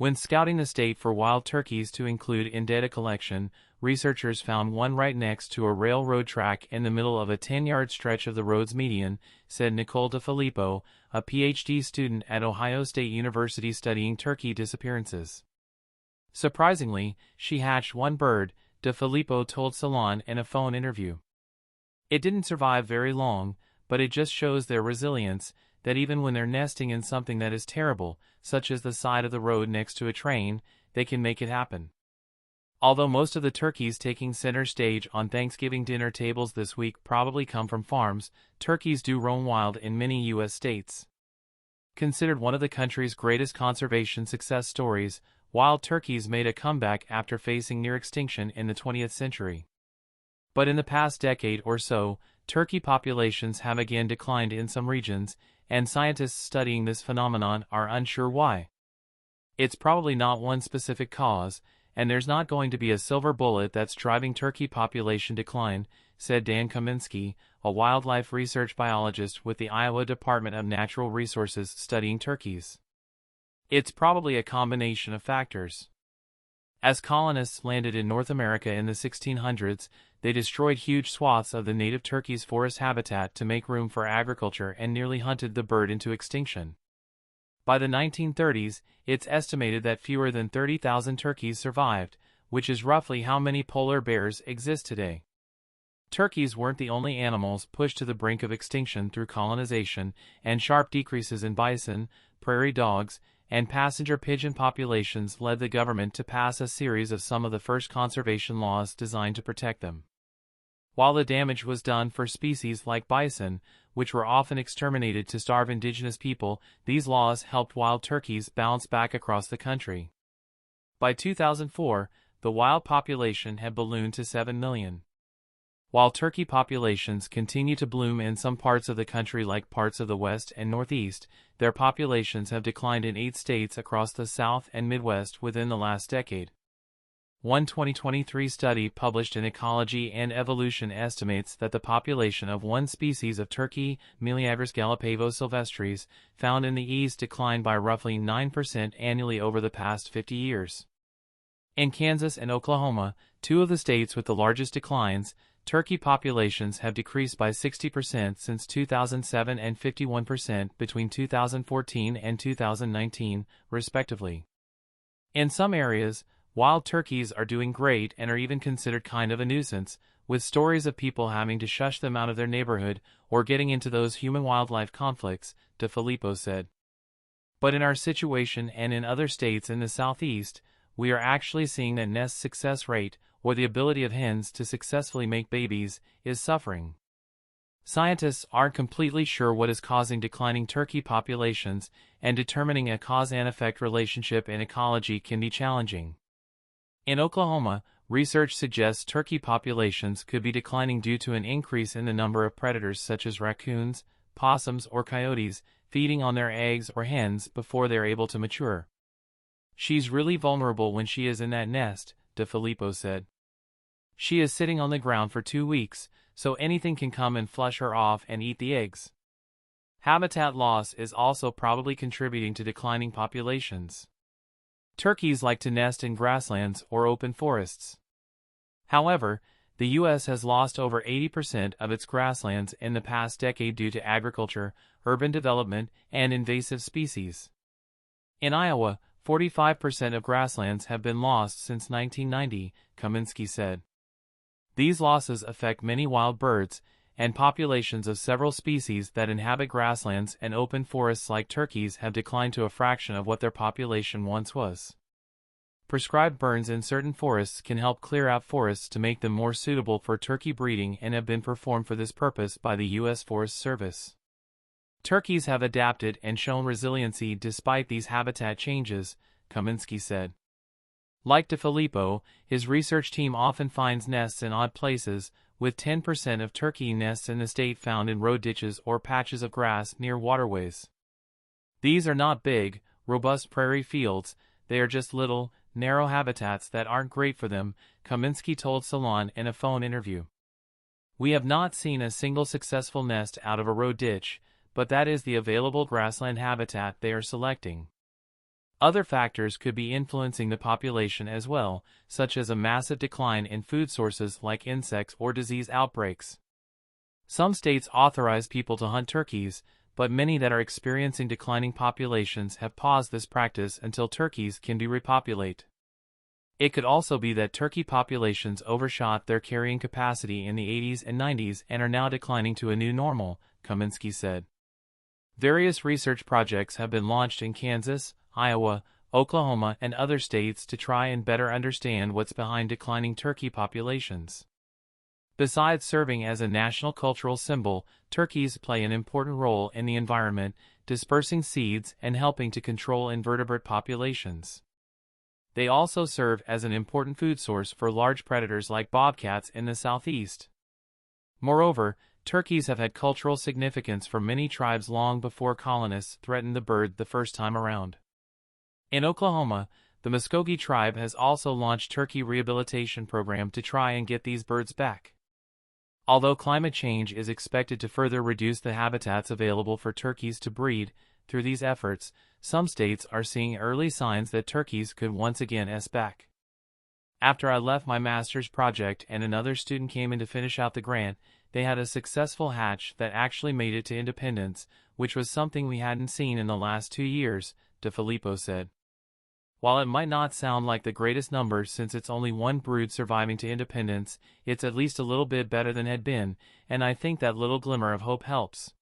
When scouting the state for wild turkeys to include in data collection, researchers found one right next to a railroad track in the middle of a 10-yard stretch of the road's median, said Nicole Filippo, a PhD student at Ohio State University studying turkey disappearances. Surprisingly, she hatched one bird, Filippo told Salon in a phone interview. It didn't survive very long, but it just shows their resilience, that even when they're nesting in something that is terrible, such as the side of the road next to a train, they can make it happen. Although most of the turkeys taking center stage on Thanksgiving dinner tables this week probably come from farms, turkeys do roam wild in many U.S. states. Considered one of the country's greatest conservation success stories, wild turkeys made a comeback after facing near extinction in the 20th century. But in the past decade or so, turkey populations have again declined in some regions, and scientists studying this phenomenon are unsure why. It's probably not one specific cause, and there's not going to be a silver bullet that's driving turkey population decline, said Dan Kaminski, a wildlife research biologist with the Iowa Department of Natural Resources studying turkeys. It's probably a combination of factors. As colonists landed in North America in the 1600s, they destroyed huge swaths of the native turkey's forest habitat to make room for agriculture and nearly hunted the bird into extinction. By the 1930s, it's estimated that fewer than 30,000 turkeys survived, which is roughly how many polar bears exist today. Turkeys weren't the only animals pushed to the brink of extinction through colonization, and sharp decreases in bison, prairie dogs, and passenger pigeon populations led the government to pass a series of some of the first conservation laws designed to protect them. While the damage was done for species like bison, which were often exterminated to starve indigenous people, these laws helped wild turkeys bounce back across the country. By 2004, the wild population had ballooned to 7 million. While turkey populations continue to bloom in some parts of the country like parts of the West and Northeast, their populations have declined in 8 states across the South and Midwest within the last decade. One 2023 study published in Ecology and Evolution estimates that the population of one species of turkey, Meleagris gallipago-silvestris, found in the East declined by roughly 9% annually over the past 50 years. In Kansas and Oklahoma, 2 of the states with the largest declines, turkey populations have decreased by 60% since 2007 and 51% between 2014 and 2019, respectively. In some areas, wild turkeys are doing great and are even considered kind of a nuisance, with stories of people having to shush them out of their neighborhood or getting into those human-wildlife conflicts, Filippo said. But in our situation and in other states in the Southeast, we are actually seeing that nest success rate, or the ability of hens to successfully make babies, is suffering. Scientists aren't completely sure what is causing declining turkey populations, and determining a cause and effect relationship in ecology can be challenging. In Oklahoma, research suggests turkey populations could be declining due to an increase in the number of predators such as raccoons, possums, or coyotes feeding on their eggs or hens before they're able to mature. She's really vulnerable when she is in that nest, Filippo said. She is sitting on the ground for 2 weeks, so anything can come and flush her off and eat the eggs. Habitat loss is also probably contributing to declining populations. Turkeys like to nest in grasslands or open forests. However, the U.S. has lost over 80% of its grasslands in the past decade due to agriculture, urban development, and invasive species. In Iowa, 45% of grasslands have been lost since 1990, Kaminski said. These losses affect many wild birds, and populations of several species that inhabit grasslands and open forests like turkeys have declined to a fraction of what their population once was. Prescribed burns in certain forests can help clear out forests to make them more suitable for turkey breeding and have been performed for this purpose by the U.S. Forest Service. Turkeys have adapted and shown resiliency despite these habitat changes, Kaminski said. Like Filippo, his research team often finds nests in odd places, with 10% of turkey nests in the state found in road ditches or patches of grass near waterways. These are not big, robust prairie fields, they are just little, narrow habitats that aren't great for them, Kaminski told Salon in a phone interview. We have not seen a single successful nest out of a road ditch, but that is the available grassland habitat they are selecting. Other factors could be influencing the population as well, such as a massive decline in food sources like insects or disease outbreaks. Some states authorize people to hunt turkeys, but many that are experiencing declining populations have paused this practice until turkeys can be repopulated. It could also be that turkey populations overshot their carrying capacity in the 80s and 90s and are now declining to a new normal, Kaminski said. Various research projects have been launched in Kansas, Iowa, Oklahoma, and other states to try and better understand what's behind declining turkey populations. Besides serving as a national cultural symbol, turkeys play an important role in the environment, dispersing seeds and helping to control invertebrate populations. They also serve as an important food source for large predators like bobcats in the southeast. Moreover, turkeys have had cultural significance for many tribes long before colonists threatened the bird the first time around. In Oklahoma, the Muskogee tribe has also launched a turkey rehabilitation program to try and get these birds back. Although climate change is expected to further reduce the habitats available for turkeys to breed, through these efforts, some states are seeing early signs that turkeys could once again back. After I left my master's project and another student came in to finish out the grant, they had a successful hatch that actually made it to independence, which was something we hadn't seen in the last 2 years, Filippo said. While it might not sound like the greatest number since it's only one brood surviving to independence, it's at least a little bit better than had been, and I think that little glimmer of hope helps.